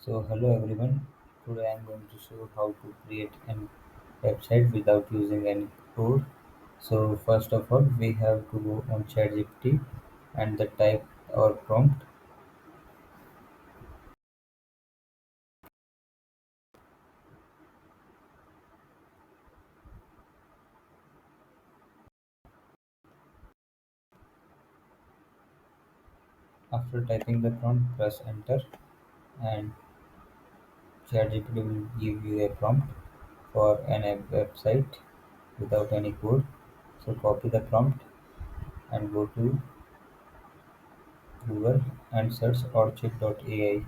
So hello everyone. Today I am going to show how to create a website without using any code. So first of all, we have to go on ChatGPT and the type our prompt. After typing the prompt, press enter and ChatGPT will give you a prompt for website without any code. So copy the prompt and go to Google and search orchid.ai.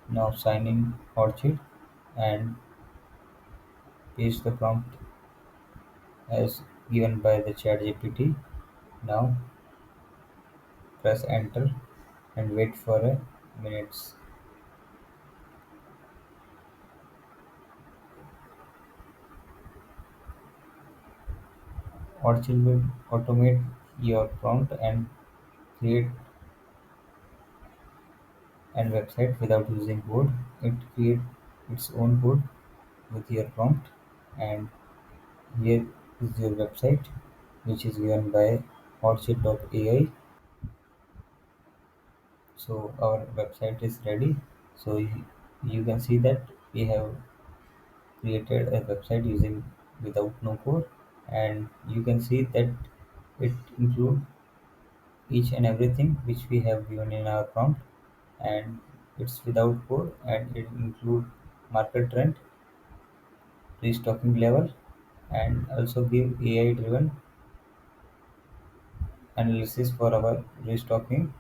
Now sign in Orchid and paste the prompt as given by the ChatGPT. Now press enter and wait for a minutes. Orchid will automate your prompt and create an website without using code. It creates its own code with your prompt, and here is your website which is given by orchid.ai. So our website is ready. So you can see that we have created a website using without no code, and you can see that it include each and everything which we have given in our prompt, and it's without code, and it include market trend, restocking level, and also give AI driven analysis for our restocking.